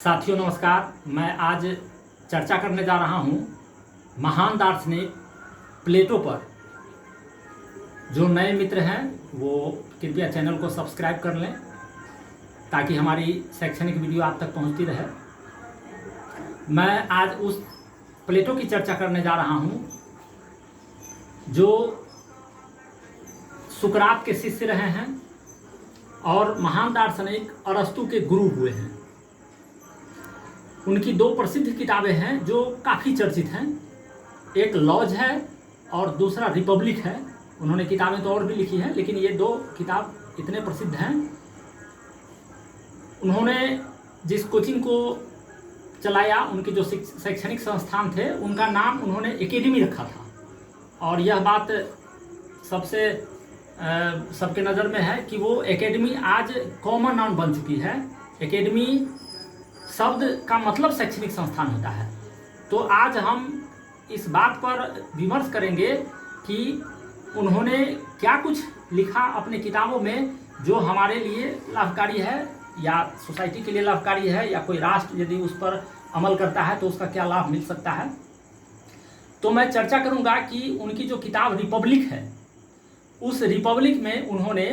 साथियों नमस्कार। मैं आज चर्चा करने जा रहा हूँ महान दार्शनिक प्लेटो पर। जो नए मित्र हैं वो कृपया चैनल को सब्सक्राइब कर लें ताकि हमारी शैक्षणिक वीडियो आप तक पहुँचती रहे। मैं आज उस प्लेटो की चर्चा करने जा रहा हूँ जो सुकरात के शिष्य रहे हैं और महान दार्शनिक अरस्तु के गुरु हुए हैं। उनकी दो प्रसिद्ध किताबें हैं जो काफ़ी चर्चित हैं। एक लॉज है और दूसरा रिपब्लिक है। उन्होंने किताबें तो और भी लिखी हैं लेकिन ये दो किताब इतने प्रसिद्ध हैं। उन्होंने जिस कोचिंग को चलाया, उनके जो शैक्षणिक संस्थान थे, उनका नाम उन्होंने एकेडमी रखा था। और यह बात सबके नज़र में है कि वो एकेडमी आज कॉमन नाउन बन चुकी है। एकेडमी शब्द का मतलब शैक्षणिक संस्थान होता है। तो आज हम इस बात पर विमर्श करेंगे कि उन्होंने क्या कुछ लिखा अपने किताबों में जो हमारे लिए लाभकारी है या सोसाइटी के लिए लाभकारी है, या कोई राष्ट्र यदि उस पर अमल करता है तो उसका क्या लाभ मिल सकता है। तो मैं चर्चा करूंगा कि उनकी जो किताब रिपब्लिक है, उस रिपब्लिक में उन्होंने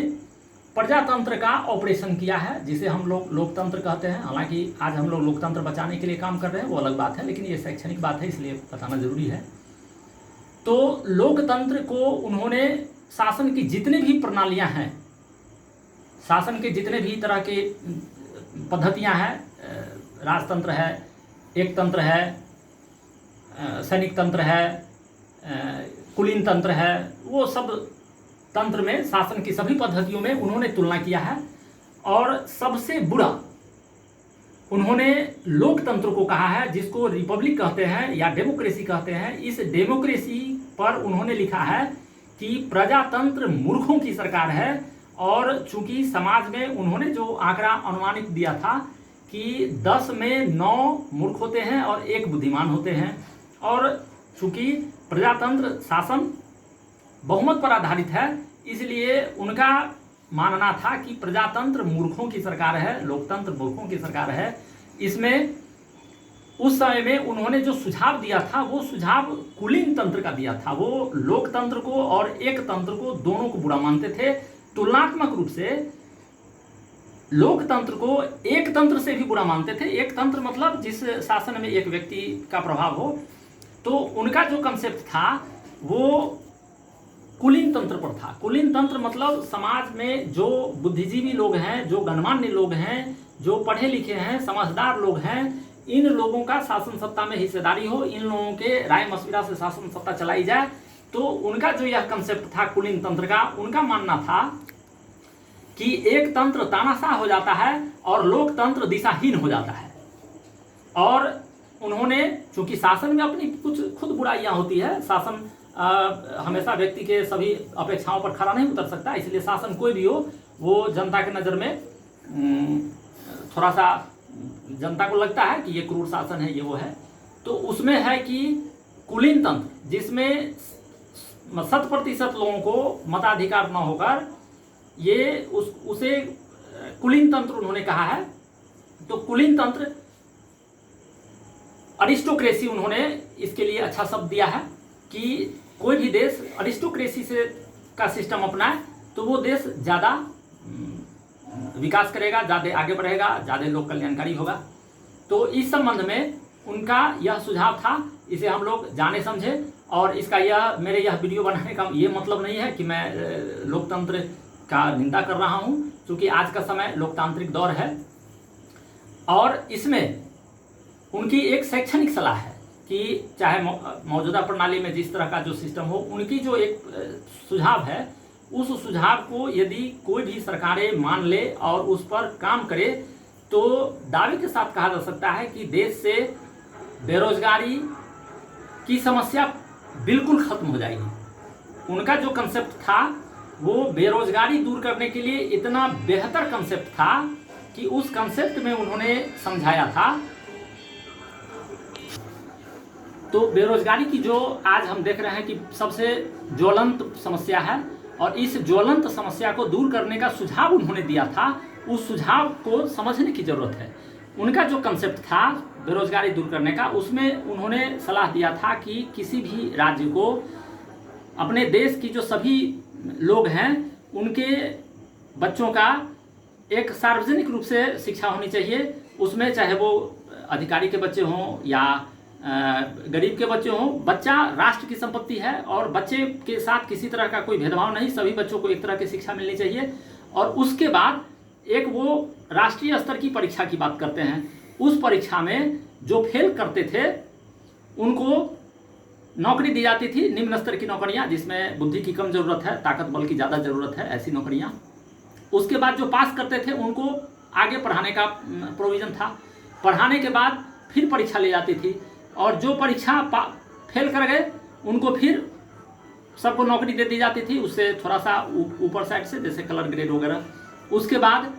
प्रजातंत्र का ऑपरेशन किया है, जिसे हम लोग लोकतंत्र कहते हैं। हालांकि आज हम लोग लोकतंत्र बचाने के लिए काम कर रहे हैं, वो अलग बात है, लेकिन ये शैक्षणिक बात है इसलिए बताना जरूरी है। तो लोकतंत्र को उन्होंने शासन की जितनी भी प्रणालियां हैं, शासन के जितने भी तरह के पद्धतियां हैं, राजतंत्र है, एक तंत्र है, सैनिक तंत्र है, कुलीन तंत्र है, वो सब तंत्र में, शासन की सभी पद्धतियों में उन्होंने तुलना किया है। और सबसे बुरा उन्होंने लोकतंत्र को कहा है, जिसको रिपब्लिक कहते हैं या डेमोक्रेसी कहते हैं। इस डेमोक्रेसी पर उन्होंने लिखा है कि प्रजातंत्र मूर्खों की सरकार है। और चूंकि समाज में उन्होंने जो आंकड़ा अनुमानित दिया था कि 10 में 9 मूर्ख होते हैं और 1 बुद्धिमान होते हैं, और चूंकि प्रजातंत्र शासन बहुमत पर आधारित है, इसलिए उनका मानना था कि प्रजातंत्र मूर्खों की सरकार है, लोकतंत्र मूर्खों की सरकार है। इसमें उस समय में उन्होंने जो सुझाव दिया था वो सुझाव कुलीन तंत्र का दिया था। वो लोकतंत्र को और एक तंत्र को दोनों को बुरा मानते थे। तुलनात्मक रूप से लोकतंत्र को एक तंत्र से भी बुरा मानते थे। एक तंत्र मतलब जिस शासन में एक व्यक्ति का प्रभाव हो। तो उनका जो कंसेप्ट था वो कुलीन तंत्र पर था। कुलीन तंत्र मतलब समाज में जो बुद्धिजीवी लोग हैं, जो गणमान्य लोग हैं, जो पढ़े लिखे हैं, समझदार लोग हैं, इन लोगों का शासन सत्ता में हिस्सेदारी हो, इन लोगों के राय मशविरा से शासन सत्ता चलाई जाए। तो उनका जो यह कंसेप्ट था कुलीन तंत्र का, उनका मानना था कि एक तंत्र तानाशाह हो जाता है और लोकतंत्र दिशाहीन हो जाता है। और उन्होंने, चूंकि शासन में अपनी कुछ खुद बुराइयां होती है, शासन हमेशा व्यक्ति के सभी अपेक्षाओं पर खरा नहीं उतर सकता, इसलिए शासन कोई भी हो वो जनता के नज़र में थोड़ा सा जनता को लगता है कि ये क्रूर शासन है, ये वो है। तो उसमें है कि कुलीन तंत्र, जिसमें 100% लोगों को मताधिकार न होकर ये उसे कुलीन तंत्र उन्होंने कहा है। तो कुलीन तंत्र, अरिस्टोक्रेसी, उन्होंने इसके लिए अच्छा शब्द दिया है कि कोई भी देश अरिस्टोक्रेसी से का सिस्टम अपनाए तो वो देश ज़्यादा विकास करेगा, ज़्यादा आगे बढ़ेगा, ज़्यादा लोक कल्याणकारी होगा। तो इस संबंध में उनका यह सुझाव था, इसे हम लोग जाने समझे। और इसका मेरे यह वीडियो बनाने का ये मतलब नहीं है कि मैं लोकतंत्र का निंदा कर रहा हूँ, क्योंकि आज का समय लोकतांत्रिक दौर है। और इसमें उनकी एक शैक्षणिक सलाह है कि चाहे मौजूदा प्रणाली में जिस तरह का जो सिस्टम हो, उनकी जो एक सुझाव है, उस सुझाव को यदि कोई भी सरकारें मान ले और उस पर काम करे तो दावे के साथ कहा जा सकता है कि देश से बेरोजगारी की समस्या बिल्कुल खत्म हो जाएगी। उनका जो कंसेप्ट था वो बेरोजगारी दूर करने के लिए इतना बेहतर कंसेप्ट था कि उस कंसेप्ट में उन्होंने समझाया था। तो बेरोजगारी की जो आज हम देख रहे हैं कि सबसे ज्वलंत समस्या है, और इस ज्वलंत समस्या को दूर करने का सुझाव उन्होंने दिया था, उस सुझाव को समझने की जरूरत है। उनका जो कंसेप्ट था बेरोजगारी दूर करने का, उसमें उन्होंने सलाह दिया था कि किसी भी राज्य को अपने देश की जो सभी लोग हैं उनके बच्चों का एक सार्वजनिक रूप से शिक्षा होनी चाहिए। उसमें चाहे वो अधिकारी के बच्चे हों या गरीब के बच्चे हों, बच्चा राष्ट्र की संपत्ति है और बच्चे के साथ किसी तरह का कोई भेदभाव नहीं, सभी बच्चों को एक तरह की शिक्षा मिलनी चाहिए। और उसके बाद एक वो राष्ट्रीय स्तर की परीक्षा की बात करते हैं, उस परीक्षा में जो फेल करते थे उनको नौकरी दी जाती थी, निम्न स्तर की नौकरियां जिसमें बुद्धि की कम जरूरत है, ताकत बल की ज़्यादा जरूरत है, ऐसी नौकरियां। उसके बाद जो पास करते थे उनको आगे पढ़ाने का प्रोविज़न था। पढ़ाने के बाद फिर परीक्षा ली जाती थी और जो परीक्षा फेल कर गए उनको फिर सबको नौकरी दे दी जाती थी, उससे थोड़ा सा ऊपर साइड से, जैसे कलर ग्रेड वगैरह। उसके बाद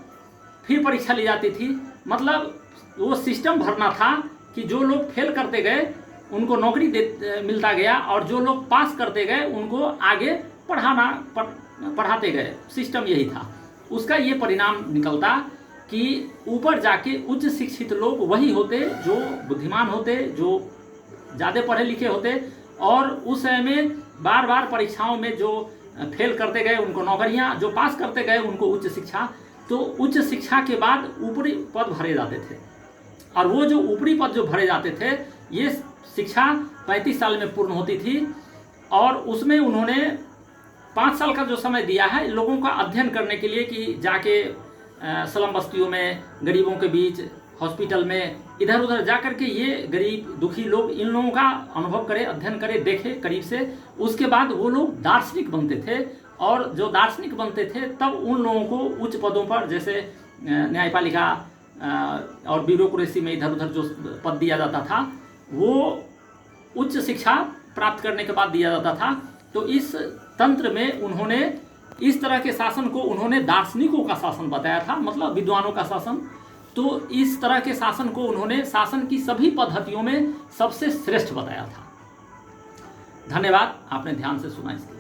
फिर परीक्षा ली जाती थी। मतलब वो सिस्टम भरना था कि जो लोग फेल करते गए उनको नौकरी मिलता गया और जो लोग पास करते गए उनको आगे पढ़ाते गए। सिस्टम यही था। उसका ये परिणाम निकलता कि ऊपर जाके उच्च शिक्षित लोग वही होते जो बुद्धिमान होते, जो ज़्यादा पढ़े लिखे होते। और उस समय में बार बार परीक्षाओं में जो फेल करते गए उनको नौकरियां, जो पास करते गए उनको उच्च शिक्षा। तो उच्च शिक्षा के बाद ऊपरी पद भरे जाते थे और वो जो ऊपरी पद जो भरे जाते थे, ये शिक्षा 35 साल में पूर्ण होती थी। और उसमें उन्होंने 5 साल का जो समय दिया है लोगों का अध्ययन करने के लिए कि जाके स्लम बस्तियों में, गरीबों के बीच, हॉस्पिटल में, इधर उधर जा कर के ये गरीब दुखी लोग इन लोगों का अनुभव करे, अध्ययन करे, देखे करीब से। उसके बाद वो लोग दार्शनिक बनते थे और जो दार्शनिक बनते थे तब उन लोगों को उच्च पदों पर, जैसे न्यायपालिका और ब्यूरोक्रेसी में इधर उधर जो पद दिया जाता था वो उच्च शिक्षा प्राप्त करने के बाद दिया जाता था। तो इस तंत्र में उन्होंने इस तरह के शासन को उन्होंने दार्शनिकों का शासन बताया था, मतलब विद्वानों का शासन। तो इस तरह के शासन को उन्होंने शासन की सभी पद्धतियों में सबसे श्रेष्ठ बताया था। धन्यवाद, आपने ध्यान से सुना इसके।